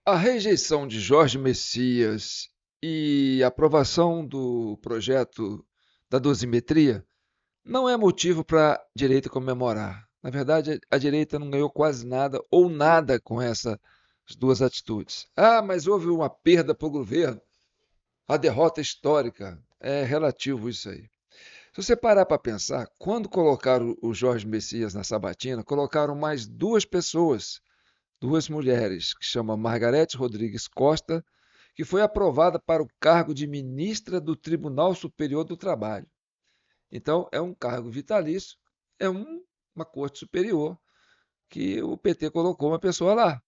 A rejeição de Jorge Messias e a aprovação do projeto da dosimetria não é motivo para a direita comemorar. Na verdade, a direita não ganhou quase nada ou nada com essas duas atitudes. Ah, mas houve uma perda para o governo, a derrota histórica. É relativo isso aí. Se você parar para pensar, quando colocaram o Jorge Messias na sabatina, colocaram mais duas pessoas, duas mulheres, que chama Margarete Rodrigues Costa, que foi aprovada para o cargo de ministra do Tribunal Superior do Trabalho. Então, é um cargo vitalício, é uma corte superior que o PT colocou uma pessoa lá,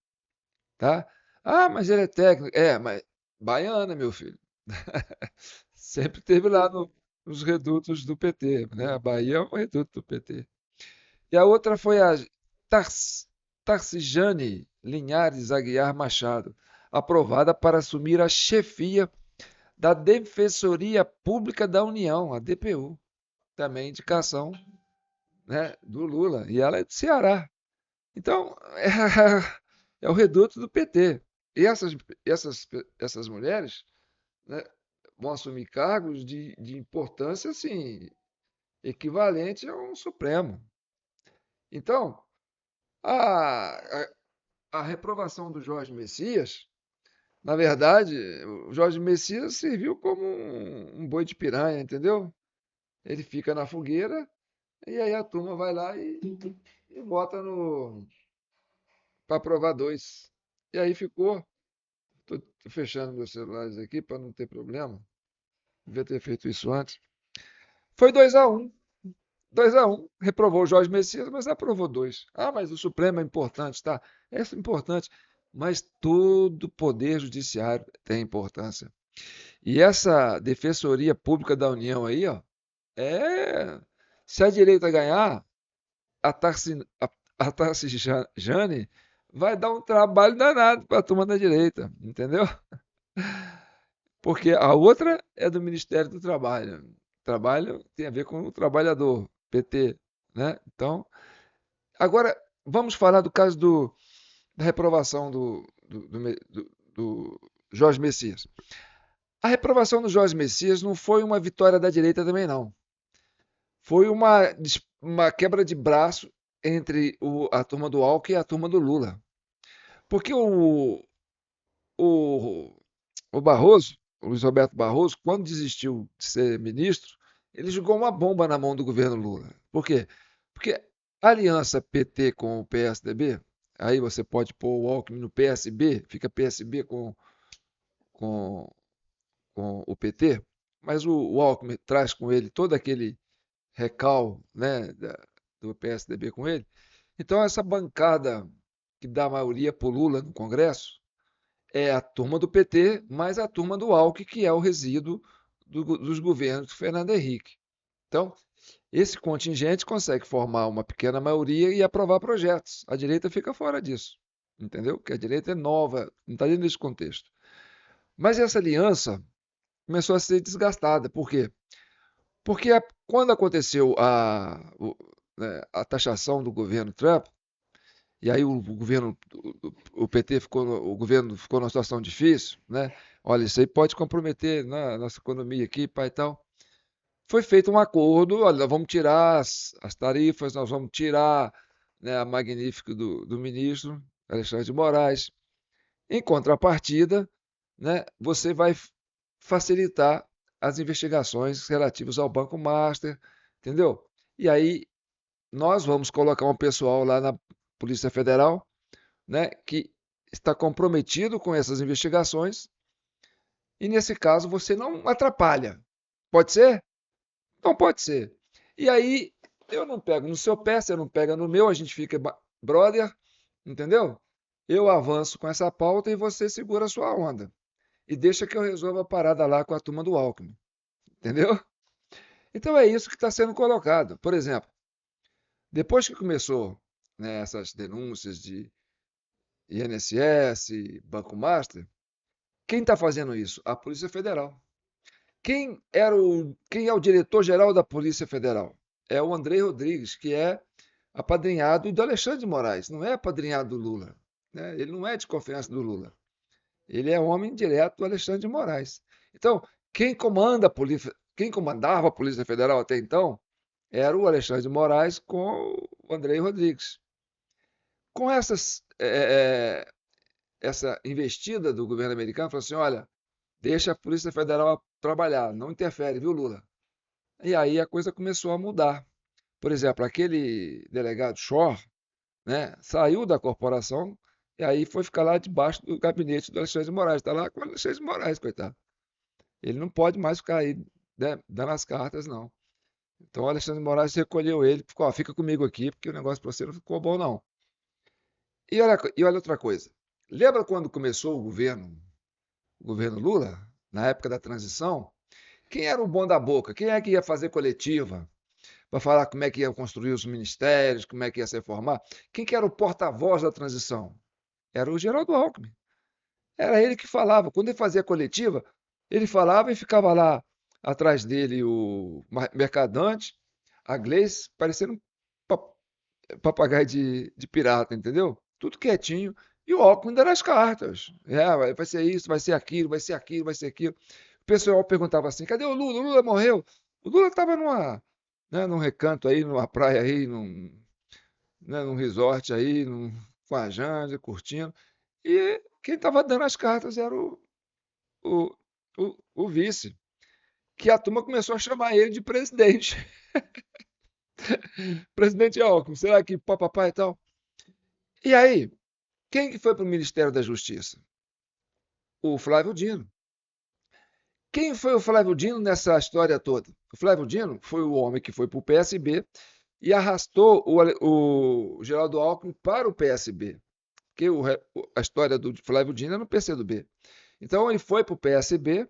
tá? Ah, mas ele é técnico. É, mas baiana, meu filho. Sempre teve lá nos redutos do PT, né? A Bahia é um reduto do PT. E a outra foi a Tarcijane Linhares Aguiar Machado, aprovada para assumir a chefia da Defensoria Pública da União, a DPU, também indicação, né, do Lula, e ela é do Ceará. Então, é o reduto do PT. E essas mulheres, né, vão assumir cargos de importância assim, equivalente a um Supremo. Então, a reprovação do Jorge Messias, na verdade, o Jorge Messias serviu como um boi de piranha, entendeu? Ele fica na fogueira e aí a turma vai lá e vota no para aprovar dois. E aí ficou. Estou fechando meus celulares aqui para não ter problema. Devia ter feito isso antes. Foi 2-1. 2-1. Reprovou o Jorge Messias, mas aprovou dois. Ah, mas o Supremo é importante, tá? É importante. Mas todo poder judiciário tem importância. E essa Defensoria Pública da União aí, ó, é. Se a direita ganhar, a Tarci, a Tarci Jane vai dar um trabalho danado para a turma da direita, entendeu? Porque a outra é do Ministério do Trabalho. Trabalho tem a ver com o trabalhador, PT, né? Então, agora vamos falar do caso da reprovação do Jorge Messias. A reprovação do Jorge Messias não foi uma vitória da direita também, não. Foi uma quebra de braço entre a turma do Alckmin e a turma do Lula. Porque o, o Barroso, o Luiz Roberto Barroso, quando desistiu de ser ministro, ele jogou uma bomba na mão do governo Lula. Por quê? Porque a aliança PT com o PSDB, aí você pode pôr o Alckmin no PSB, fica PSB com, com o PT, mas o Alckmin traz com ele todo aquele recal, né, do PSDB com ele. Então, essa bancada que dá maioria para o Lula no Congresso é a turma do PT, mais a turma do Alckmin, que é o resíduo dos governos do Fernando Henrique. Então, esse contingente consegue formar uma pequena maioria e aprovar projetos. A direita fica fora disso, entendeu? Porque a direita é nova, não está dentro desse contexto. Mas essa aliança começou a ser desgastada. Por quê? Porque quando aconteceu né, a taxação do governo Trump, e aí o governo, o PT ficou, o governo ficou numa situação difícil, né? Olha, isso aí pode comprometer, né, a nossa economia aqui, pai e tal. Foi feito um acordo, olha, nós vamos tirar as tarifas, nós vamos tirar, né, a magnífica do ministro Alexandre de Moraes. Em contrapartida, né, você vai facilitar as investigações relativas ao Banco Master, entendeu? E aí nós vamos colocar um pessoal lá na Polícia Federal, né, que está comprometido com essas investigações, e nesse caso você não atrapalha. Pode ser? Não pode ser. E aí eu não pego no seu pé, você não pega no meu, a gente fica brother, entendeu? Eu avanço com essa pauta e você segura a sua onda. E deixa que eu resolva a parada lá com a turma do Alckmin, entendeu? Então é isso que está sendo colocado. Por exemplo, depois que começou, né, essas denúncias de INSS, Banco Master, quem está fazendo isso? A Polícia Federal. Quem é o diretor-geral da Polícia Federal? É o André Rodrigues, que é apadrinhado do Alexandre de Moraes, não é apadrinhado do Lula. Né? Ele não é de confiança do Lula. Ele é homem direto do Alexandre de Moraes. Então, quem comandava a Polícia Federal até então era o Alexandre de Moraes com o Andrei Rodrigues. Com essa investida do governo americano, falou assim: olha, deixa a Polícia Federal trabalhar, não interfere, viu, Lula? E aí a coisa começou a mudar. Por exemplo, aquele delegado Shor, né, saiu da corporação e aí foi ficar lá debaixo do gabinete do Alexandre de Moraes. Está lá com o Alexandre de Moraes, coitado. Ele não pode mais ficar aí, né, dando as cartas, não. Então o Alexandre de Moraes recolheu ele, ficou, ó, fica comigo aqui, porque o negócio para você não ficou bom, não. E olha outra coisa. Lembra quando começou o governo Lula, na época da transição? Quem era o bom da boca? Quem é que ia fazer coletiva para falar como é que ia construir os ministérios, como é que ia se formar? Quem que era o porta-voz da transição? Era o Geraldo Alckmin. Era ele que falava. Quando ele fazia coletiva, ele falava e ficava lá atrás dele o Mercadante, a Gleice, parecendo um papagaio de pirata, entendeu? Tudo quietinho. E o Alckmin dando as cartas. Vai ser isso, vai ser aquilo, vai ser aquilo, vai ser aquilo. O pessoal perguntava assim: cadê o Lula? O Lula morreu? O Lula estava num recanto aí, numa praia aí, num resort aí, com a Janja, curtindo. E quem estava dando as cartas era o, o vice, que a turma começou a chamar ele de presidente. Presidente Alckmin, será que papapá e tal? E aí, quem que foi para o Ministério da Justiça? O Flávio Dino. Quem foi o Flávio Dino nessa história toda? O Flávio Dino foi o homem que foi para o PSB e arrastou o Geraldo Alckmin para o PSB, porque a história do Flávio Dino é no PCdoB. Então ele foi para o PSB,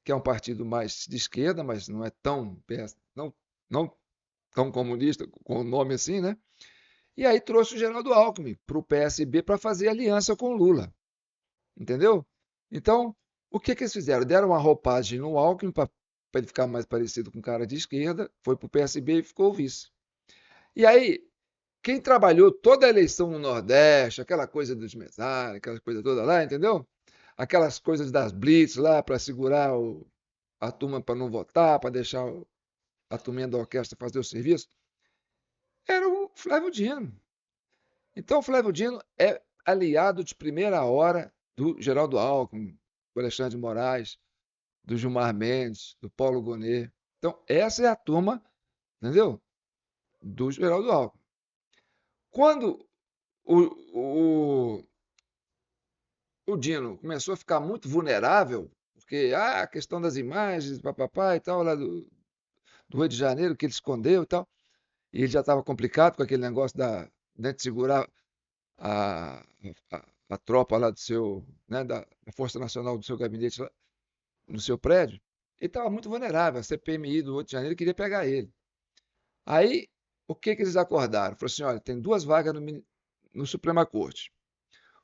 que é um partido mais de esquerda, mas não é tão não tão comunista com o nome assim, né? E aí trouxe o Geraldo Alckmin para o PSB para fazer aliança com o Lula, entendeu? Então, o que que eles fizeram? Deram uma roupagem no Alckmin para ele ficar mais parecido com um cara de esquerda, foi para o PSB e ficou vice. E aí, quem trabalhou toda a eleição no Nordeste, aquela coisa dos mesários, aquela coisa toda lá, entendeu? Aquelas coisas das blitz lá para segurar a turma para não votar, para deixar a turminha da orquestra fazer o serviço, era o Flávio Dino. Então, o Flávio Dino é aliado de primeira hora do Geraldo Alckmin, do Alexandre de Moraes, do Gilmar Mendes, do Paulo Gonet. Então, essa é a turma, entendeu? Do Geraldo Alckmin. Quando o, o, o Dino começou a ficar muito vulnerável, porque a questão das imagens, papapá e tal, lá do Rio de Janeiro, que ele escondeu e tal, e ele já estava complicado com aquele negócio de segurar a, a tropa lá do seu, né, da Força Nacional do seu gabinete lá, no seu prédio, ele estava muito vulnerável. A CPMI do Rio de Janeiro queria pegar ele. Aí, o que que eles acordaram? Falou assim, olha, tem duas vagas no Suprema Corte.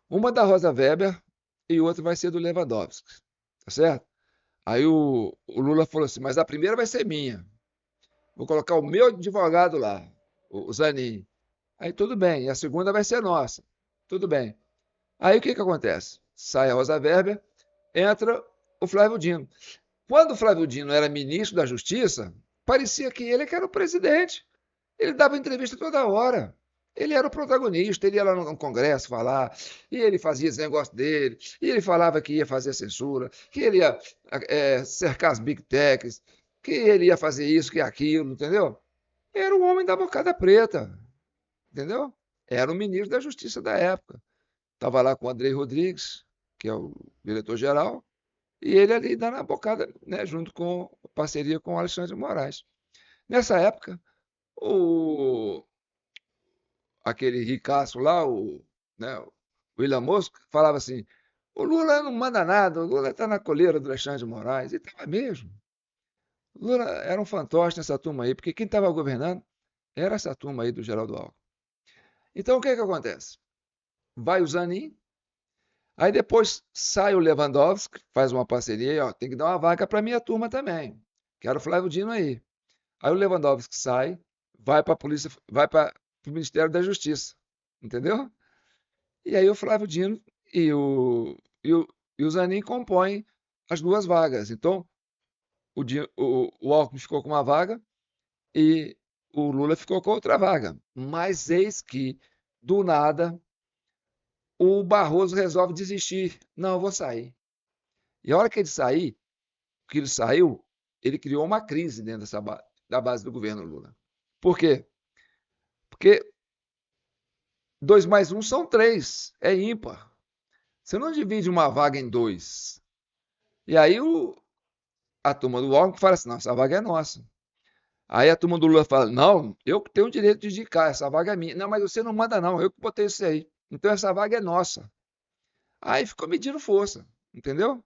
Uma da Rosa Weber e outra vai ser do Lewandowski, tá certo? Aí o Lula falou assim, mas a primeira vai ser minha. Vou colocar o meu advogado lá, o Zanin. Aí tudo bem, e a segunda vai ser nossa. Tudo bem. Aí o que que acontece? Sai a Rosa Weber, entra o Flávio Dino. Quando o Flávio Dino era ministro da Justiça, parecia que ele que era o presidente. Ele dava entrevista toda hora. Ele era o protagonista, ele ia lá no Congresso falar, e ele fazia esse negócio dele, e ele falava que ia fazer censura, que ele ia cercar as big techs, que ele ia fazer isso, que aquilo, entendeu? Era o homem da bocada preta, entendeu? Era o ministro da Justiça da época. Estava lá com o Andrei Rodrigues, que é o diretor-geral, e ele ali dando a bocada, né, junto com parceria com o Alexandre de Moraes. Nessa época, o, aquele ricaço lá, né, o William Mosco, falava assim: o Lula não manda nada, o Lula está na coleira do Alexandre de Moraes. E estava mesmo. O Lula era um fantoche nessa turma aí, porque quem estava governando era essa turma aí do Geraldo Alckmin. Então o que que acontece? Vai o Zanin, aí depois sai o Lewandowski, faz uma parceria, e, ó, tem que dar uma vaga para minha turma também. Quero o Flávio Dino aí. Aí o Lewandowski sai, vai para a polícia, vai para o Ministério da Justiça. Entendeu? E aí o Flávio Dino e o e o Zanin compõem as duas vagas. Então, o Alckmin ficou com uma vaga e o Lula ficou com outra vaga. Mas eis que, do nada, o Barroso resolve desistir. Não, eu vou sair. E a hora que ele saiu, ele criou uma crise dentro da base do governo Lula. Por quê? Porque 2 mais 1 são 3, é ímpar. Você não divide uma vaga em dois. E aí a turma do Alckmin fala assim, não, essa vaga é nossa. Aí a turma do Lula fala, não, eu tenho o direito de indicar, essa vaga é minha. Não, mas você não manda não, eu que botei isso aí. Então essa vaga é nossa. Aí ficou medindo força, entendeu?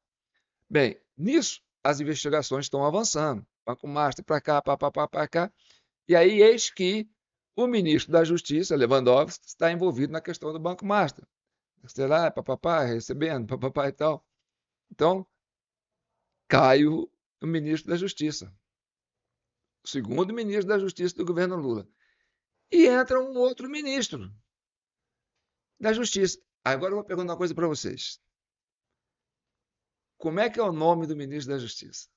Bem, nisso as investigações estão avançando. Banco Master para cá, para cá. E aí eis que o ministro da Justiça, Lewandowski, está envolvido na questão do Banco Master. Sei lá, papapá, recebendo, papapá e tal. Então, cai o ministro da Justiça, o segundo ministro da Justiça do governo Lula. E entra um outro ministro da Justiça. Agora eu vou perguntar uma coisa para vocês. Como é que é o nome do ministro da Justiça?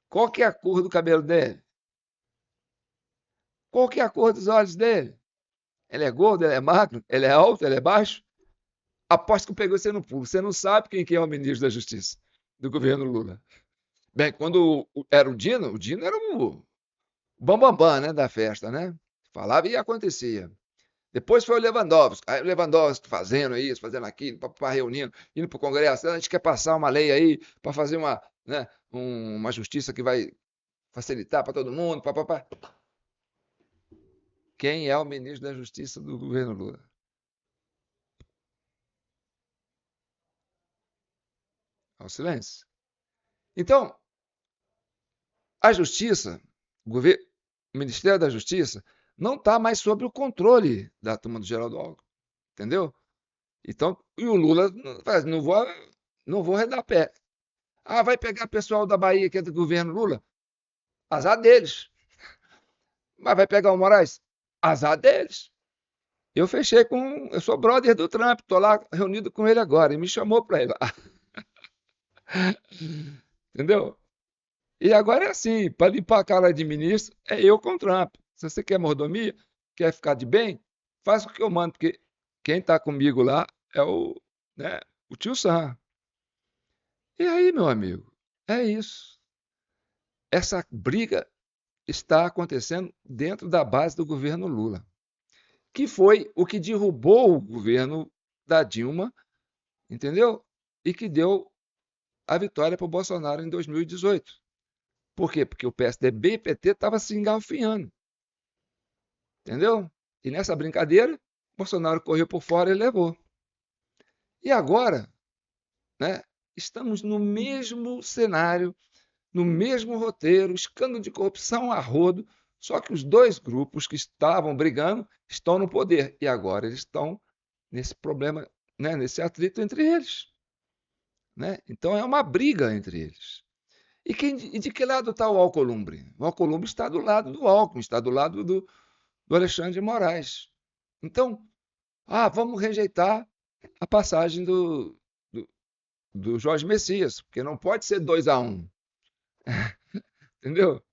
Qual que é a cor do cabelo dele? Qual que é a cor dos olhos dele? Ele é gordo, ele é magro, ele é alto, ele é baixo? Aposto que eu peguei você no pulo. Você não sabe quem é o ministro da Justiça do governo Lula. Bem, quando era o Dino era o bambambam, né, da festa, né? Falava e acontecia. Depois foi o Lewandowski. Aí o Lewandowski fazendo isso, fazendo aquilo, para reunindo, indo para o Congresso. A gente quer passar uma lei aí para fazer uma justiça que vai facilitar para todo mundo. Pá. Quem é o ministro da Justiça do governo Lula? Ao silêncio. Então, a Justiça, o Ministério da Justiça, não está mais sob o controle da turma do Geraldo Alckmin, entendeu? Então, e o Lula não vou redar pé. Ah, vai pegar pessoal da Bahia que é do governo Lula? Azar deles. Mas vai pegar o Moraes? Azar deles. Eu sou brother do Trump, estou lá reunido com ele agora, e me chamou para ir lá. Entendeu? E agora é assim, para limpar a cara de ministro, é eu com o Trump. Se você quer mordomia, quer ficar de bem, faça o que eu mando, porque quem está comigo lá é né, o tio Sam. E aí, meu amigo, é isso. Essa briga está acontecendo dentro da base do governo Lula, que foi o que derrubou o governo da Dilma, entendeu? E que deu a vitória para o Bolsonaro em 2018. Por quê? Porque o PSDB e o PT estavam se engalfinhando, entendeu? E nessa brincadeira, Bolsonaro correu por fora e levou. E agora, né, estamos no mesmo cenário, no mesmo roteiro, escândalo de corrupção a rodo, só que os dois grupos que estavam brigando estão no poder e agora eles estão nesse problema, né, nesse atrito entre eles, né? Então é uma briga entre eles. E de que lado está o Alcolumbre? O Alcolumbre está do lado do Alckmin, está do lado do Alexandre de Moraes. Então, vamos rejeitar a passagem do Jorge Messias, porque não pode ser 2-1, entendeu?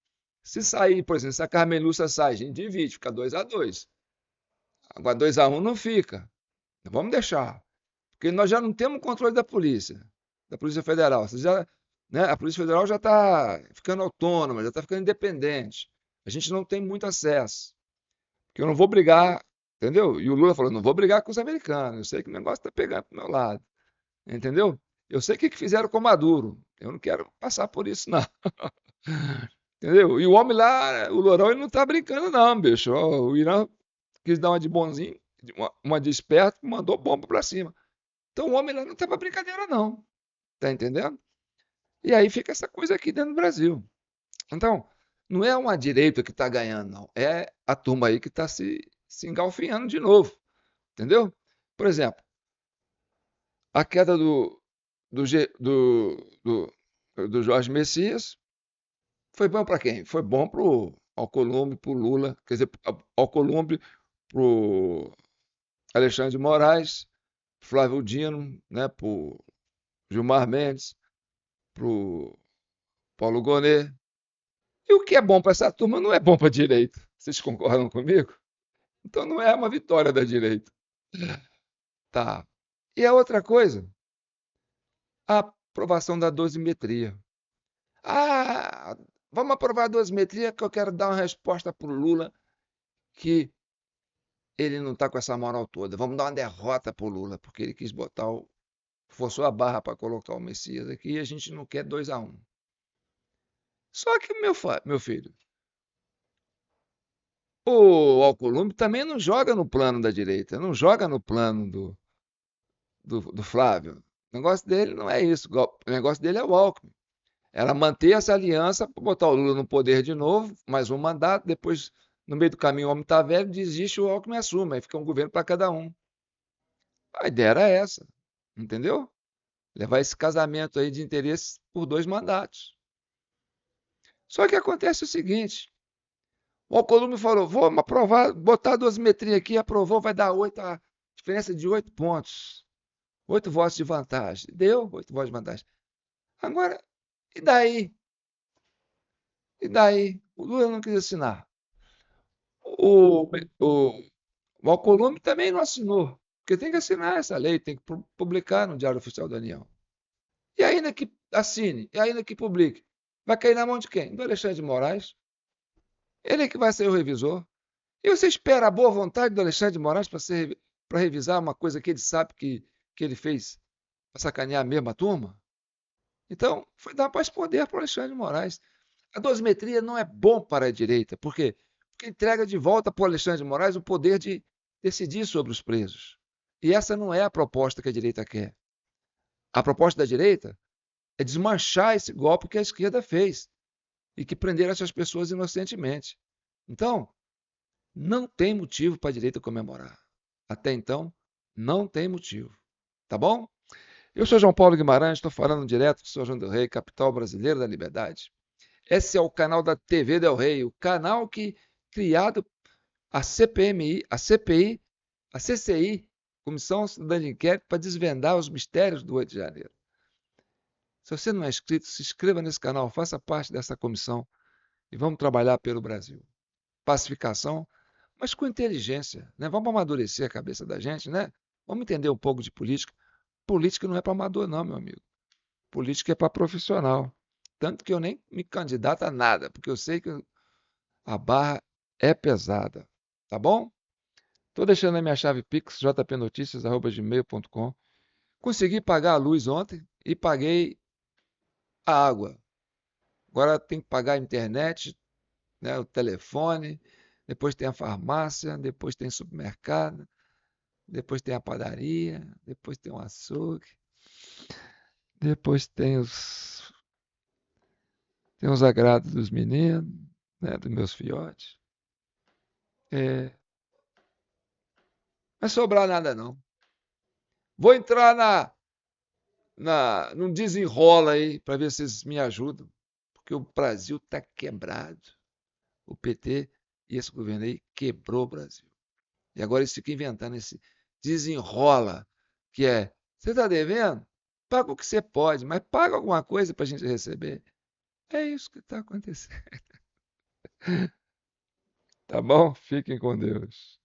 Se sair, por exemplo, se a Carmen Lúcia sai, a gente divide, fica 2-2. Agora 2-1 não fica. Vamos deixar. Porque nós já não temos controle da Polícia Federal. Né, a Polícia Federal já está ficando autônoma, já está ficando independente. A gente não tem muito acesso. Porque eu não vou brigar, entendeu? E o Lula falou, não vou brigar com os americanos. Eu sei que o negócio está pegando para o meu lado. Entendeu? Eu sei o que fizeram com o Maduro. Eu não quero passar por isso, não. Entendeu? E o homem lá, o Lourão, ele não tá brincando, não, bicho. O Irã quis dar uma de bonzinho, uma de esperto, mandou bomba pra cima. Então o homem lá não tá pra brincadeira, não. Tá entendendo? E aí fica essa coisa aqui dentro do Brasil. Então, não é uma direita que está ganhando, não. É a turma aí que está se engalfinhando de novo. Entendeu? Por exemplo, a queda do, do Jorge Messias foi bom para quem? Foi bom para o Alcolumbre, para o Lula, quer dizer, Alcolumbre, para o Alexandre de Moraes, Flávio Dino, né, por Gilmar Mendes, pro Paulo Gonet. E o que é bom para essa turma não é bom para a direita. Vocês concordam comigo? Então não é uma vitória da direita. Tá. E a outra coisa, a aprovação da dosimetria. Ah, vamos aprovar a dosimetria que eu quero dar uma resposta para o Lula que ele não está com essa moral toda. Vamos dar uma derrota para o Lula, porque ele quis botar forçou a barra para colocar o Messias aqui e a gente não quer 2-1. Só que, meu filho, o Alcolumbre também não joga no plano da direita, não joga no plano do Flávio. O negócio dele não é isso. O negócio dele é o Alckmin. Era manter essa aliança para botar o Lula no poder de novo, mais um mandato, depois, no meio do caminho, o homem está velho, desiste, o Alckmin assume, aí fica um governo para cada um. A ideia era essa, entendeu? Levar esse casamento aí de interesses por 2 mandatos. Só que acontece o seguinte, o Alcolumbre falou, vamos aprovar, botar a dosimetria aqui, aprovou, vai dar 8, a diferença de 8 pontos. 8 votos de vantagem. Deu 8 votos de vantagem. Agora, e daí? E daí? O Lula não quis assinar. O, o, o Alcolumbre também não assinou, porque tem que assinar essa lei, tem que publicar no Diário Oficial da União. E ainda que assine, e ainda que publique, vai cair na mão de quem? Do Alexandre de Moraes. Ele é que vai ser o revisor. E você espera a boa vontade do Alexandre de Moraes para revisar uma coisa que ele sabe que ele fez para sacanear a mesma turma? Então, foi dar mais poder para o Alexandre de Moraes. A dosimetria não é bom para a direita. Por quê? Porque entrega de volta para o Alexandre de Moraes o poder de decidir sobre os presos. E essa não é a proposta que a direita quer. A proposta da direita é desmanchar esse golpe que a esquerda fez e que prenderam essas pessoas inocentemente. Então, não tem motivo para a direita comemorar. Até então, não tem motivo. Tá bom? Eu sou João Paulo Guimarães, estou falando direto de São João del Rei, capital brasileira da liberdade. Esse é o canal da TV Del Rey, o canal que criado a CPMI, a CPI, a CCI, Comissão Cidadã de Inquérito, para desvendar os mistérios do 8 de janeiro. Se você não é inscrito, se inscreva nesse canal, faça parte dessa comissão e vamos trabalhar pelo Brasil. Pacificação, mas com inteligência, né? Vamos amadurecer a cabeça da gente, né? Vamos entender um pouco de política. Política não é para amador, não, meu amigo. Política é para profissional. Tanto que eu nem me candidato a nada, porque eu sei que a barra é pesada. Tá bom? Estou deixando a minha chave Pix, jpnoticias.gmail.com. Consegui pagar a luz ontem e paguei a água. Agora tem que pagar a internet, né, o telefone, depois tem a farmácia, depois tem supermercado, depois tem a padaria, depois tem o açougue, depois tem os agrados dos meninos, né, dos meus filhotes. É, não vai sobrar nada não. Vou entrar num desenrola aí para ver se vocês me ajudam, porque o Brasil está quebrado. O PT e esse governo aí quebrou o Brasil. E agora eles ficam inventando esse desenrola, que é, você está devendo? Paga o que você pode, mas paga alguma coisa para a gente receber. É isso que está acontecendo. Tá bom? Fiquem com Deus.